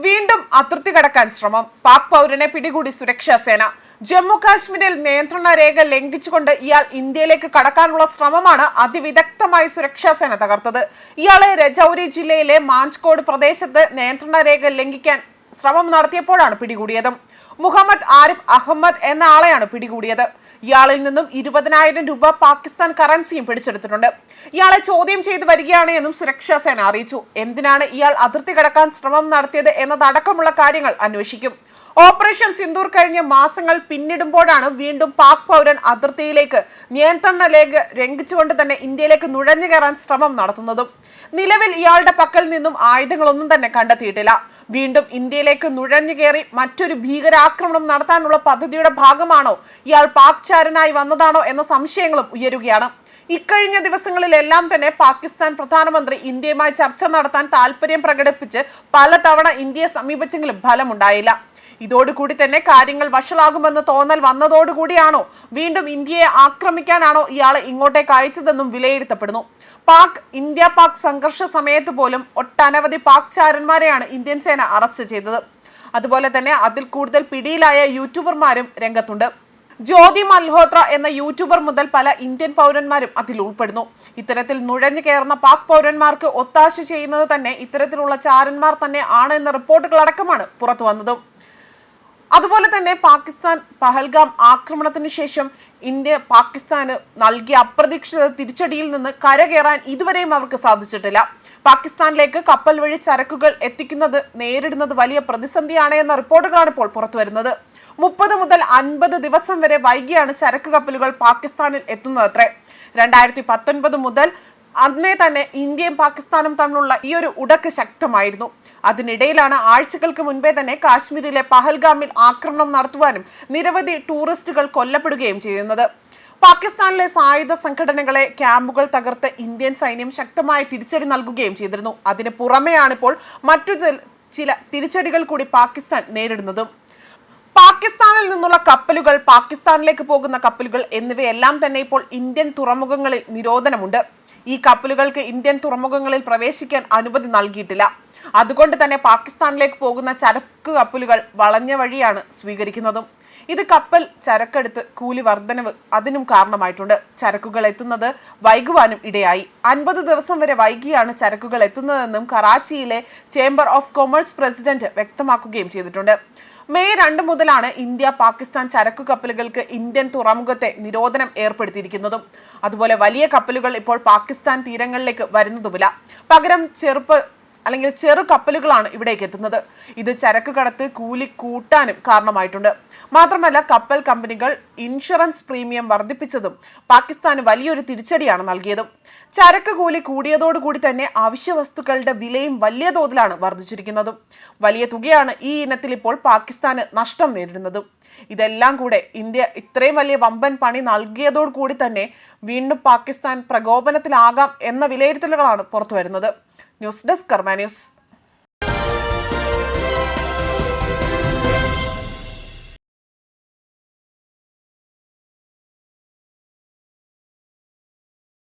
വീണ്ടും അതിർത്തി കടക്കാൻ ശ്രമം. പാക് പൗരനെ പിടികൂടി സുരക്ഷാ സേന. ജമ്മു കാശ്മീരിൽ നിയന്ത്രണ രേഖ ലംഘിച്ചുകൊണ്ട് ഇയാൾ ഇന്ത്യയിലേക്ക് കടക്കാനുള്ള ശ്രമമാണ് അതിവിദഗ്ധമായി സുരക്ഷാ സേന തകർത്തത്. ഇയാളെ രജൌരി ജില്ലയിലെ മാഞ്ച്കോട് പ്രദേശത്ത് നിയന്ത്രണ രേഖ ലംഘിക്കാൻ ശ്രമം നടത്തിയപ്പോഴാണ് പിടികൂടിയത്. മുഹമ്മദ് ആരിഫ് അഹമ്മദ് എന്ന ആളെയാണ് പിടികൂടിയത്. ഇയാളിൽ നിന്നും 20,000 രൂപ പാകിസ്ഥാൻ കറൻസിയും പിടിച്ചെടുത്തിട്ടുണ്ട്. ഇയാളെ ചോദ്യം ചെയ്ത് വരികയാണ് എന്നും സുരക്ഷാ സേന അറിയിച്ചു. എന്തിനാണ് ഇയാൾ അതിർത്തി കടക്കാൻ ശ്രമം നടത്തിയത് എന്നതടക്കമുള്ള കാര്യങ്ങൾ അന്വേഷിക്കും. ഓപ്പറേഷൻ സിന്ദൂർ കഴിഞ്ഞ് മാസങ്ങൾ പിന്നിടുമ്പോഴാണ് വീണ്ടും പാക് പൗരൻ അതിർത്തിയിലേക്ക് നിയന്ത്രണ രേഖ ലംഘിച്ചുകൊണ്ട് തന്നെ ഇന്ത്യയിലേക്ക് നുഴഞ്ഞു കയറാൻ ശ്രമം നടത്തുന്നതും. നിലവിൽ ഇയാളുടെ പക്കൽ നിന്നും ആയുധങ്ങളൊന്നും തന്നെ കണ്ടെത്തിയിട്ടില്ല. വീണ്ടും ഇന്ത്യയിലേക്ക് നുഴഞ്ഞു കയറി മറ്റൊരു ഭീകരാക്രമണം നടത്താനുള്ള പദ്ധതിയുടെ ഭാഗമാണോ, ഇയാൾ പാക്ചാരനായി വന്നതാണോ എന്ന സംശയങ്ങളും ഉയരുകയാണ്. ഇക്കഴിഞ്ഞ ദിവസങ്ങളിലെല്ലാം തന്നെ പാകിസ്ഥാൻ പ്രധാനമന്ത്രി ഇന്ത്യയുമായി ചർച്ച നടത്താൻ താല്പര്യം പ്രകടിപ്പിച്ച് പലതവണ ഇന്ത്യയെ സമീപിച്ചെങ്കിലും ഫലമുണ്ടായില്ല. ഇതോടുകൂടി തന്നെ കാര്യങ്ങൾ വഷളാകുമെന്ന് തോന്നൽ വന്നതോടുകൂടിയാണോ വീണ്ടും ഇന്ത്യയെ ആക്രമിക്കാനാണോ ഇയാളെ ഇങ്ങോട്ടേക്ക് അയച്ചതെന്നും വിലയിരുത്തപ്പെടുന്നു. ഇന്ത്യ പാക് സംഘർഷ സമയത്ത് പോലും ഒട്ടനവധി പാക് ചാരന്മാരെയാണ് ഇന്ത്യൻ സേന അറസ്റ്റ് ചെയ്തത്. അതുപോലെ തന്നെ അതിൽ കൂടുതൽ പിടിയിലായ യൂട്യൂബർമാരും രംഗത്തുണ്ട്. ജ്യോതി മൽഹോത്ര എന്ന യൂട്യൂബർ മുതൽ പല ഇന്ത്യൻ പൗരന്മാരും അതിൽ ഉൾപ്പെടുന്നു. ഇത്തരത്തിൽ നുഴഞ്ഞു കയറുന്ന പാക് പൗരന്മാർക്ക് ഒത്താശ ചെയ്യുന്നത് തന്നെ ഇത്തരത്തിലുള്ള ചാരന്മാർ തന്നെ ആണ് എന്ന റിപ്പോർട്ടുകൾ അടക്കമാണ് പുറത്തു വന്നത്. അതുപോലെ തന്നെ പാകിസ്ഥാൻ പഹൽഗാം ആക്രമണത്തിന് ശേഷം ഇന്ത്യ പാകിസ്ഥാന് നൽകിയ അപ്രതീക്ഷിത തിരിച്ചടിയിൽ നിന്ന് കരകയറാൻ ഇതുവരെയും അവർക്ക് സാധിച്ചിട്ടില്ല. പാകിസ്ഥാനിലേക്ക് കപ്പൽ വഴി ചരക്കുകൾ എത്തിക്കുന്നത് നേരിടുന്നത് വലിയ പ്രതിസന്ധിയാണ് എന്ന റിപ്പോർട്ടുകളാണ് ഇപ്പോൾ പുറത്തുവരുന്നത്. 30 മുതൽ 50 ദിവസം വരെ വൈകിയാണ് ചരക്ക് കപ്പലുകൾ പാകിസ്ഥാനിൽ എത്തുന്നതത്രേ. 2019 മുതൽ അന്നേ തന്നെ ഇന്ത്യയും പാകിസ്ഥാനും തമ്മിലുള്ള ഈ ഒരു ഉടക്ക് ശക്തമായിരുന്നു. അതിനിടയിലാണ് ആഴ്ചകൾക്ക് മുൻപേ തന്നെ കാശ്മീരിലെ പഹൽഗാമിൽ ആക്രമണം നടത്തുവാനും നിരവധി ടൂറിസ്റ്റുകൾ കൊല്ലപ്പെടുകയും ചെയ്യുന്നത്. പാകിസ്ഥാനിലെ സായുധ സംഘടനകളെ ക്യാമ്പുകൾ തകർത്ത് ഇന്ത്യൻ സൈന്യം ശക്തമായ തിരിച്ചടി നൽകുകയും ചെയ്തിരുന്നു. അതിന് പുറമെയാണിപ്പോൾ മറ്റു ചില തിരിച്ചടികൾ കൂടി പാകിസ്ഥാൻ നേരിടുന്നതും. പാകിസ്ഥാനിൽ നിന്നുള്ള കപ്പലുകൾ, പാകിസ്ഥാനിലേക്ക് പോകുന്ന കപ്പലുകൾ എന്നിവയെല്ലാം തന്നെ ഇപ്പോൾ ഇന്ത്യൻ തുറമുഖങ്ങളിൽ നിരോധനമുണ്ട്. ഈ കപ്പലുകൾക്ക് ഇന്ത്യൻ തുറമുഖങ്ങളിൽ പ്രവേശിക്കാൻ അനുമതി നൽകിയിട്ടില്ല. അതുകൊണ്ട് തന്നെ പാകിസ്ഥാനിലേക്ക് പോകുന്ന ചരക്ക് കപ്പലുകൾ വളഞ്ഞ വഴിയാണ് സ്വീകരിക്കുന്നതും. ഇത് കപ്പൽ ചരക്കെടുത്ത് കൂലി വർധനവ് അതിനും കാരണമായിട്ടുണ്ട്. ചരക്കുകൾ എത്തുന്നത് വൈകുവാനും ഇടയായി. 50 ദിവസം വരെ വൈകിയാണ് ചരക്കുകൾ എത്തുന്നതെന്നും കറാച്ചിയിലെ ചേംബർ ഓഫ് കൊമേഴ്സ് പ്രസിഡന്റ് വ്യക്തമാക്കുകയും ചെയ്തിട്ടുണ്ട്. മെയ് 2 മുതലാണ് ഇന്ത്യ പാകിസ്ഥാൻ ചരക്കു കപ്പലുകൾക്ക് ഇന്ത്യൻ തുറമുഖത്തെ നിരോധനം ഏർപ്പെടുത്തിയിരിക്കുന്നതും. അതുപോലെ വലിയ കപ്പലുകൾ ഇപ്പോൾ പാകിസ്ഥാൻ തീരങ്ങളിലേക്ക് വരുന്നതുമില്ല. പകരം ചെറു കപ്പലുകളാണ് ഇവിടേക്ക് എത്തുന്നത്. ഇത് ചരക്ക് കടത്ത് കൂലി കൂട്ടാനും കാരണമായിട്ടുണ്ട്. മാത്രമല്ല കപ്പൽ കമ്പനികൾ ഇൻഷുറൻസ് പ്രീമിയം വർദ്ധിപ്പിച്ചതും പാകിസ്ഥാന് വലിയൊരു തിരിച്ചടിയാണ് നൽകിയതും. ചരക്ക് കൂലി കൂടിയതോടുകൂടി തന്നെ അവശ്യ വസ്തുക്കളുടെ വിലയും വലിയ തോതിലാണ് വർദ്ധിച്ചിരിക്കുന്നതും. വലിയ തുകയാണ് ഈ ഇനത്തിൽ ഇപ്പോൾ പാകിസ്ഥാന് നഷ്ടം നേരിടുന്നതും. ഇതെല്ലാം കൂടെ ഇന്ത്യ ഇത്രയും വലിയ വമ്പൻ പണി നൽകിയതോടുകൂടി തന്നെ വീണ്ടും പാകിസ്ഥാൻ പ്രകോപനത്തിലാകാം എന്ന വിലയിരുത്തലുകളാണ് പുറത്തു വരുന്നത്. ന്യൂസ് ഡെസ്ക് കർമ്മ ന്യൂസ്.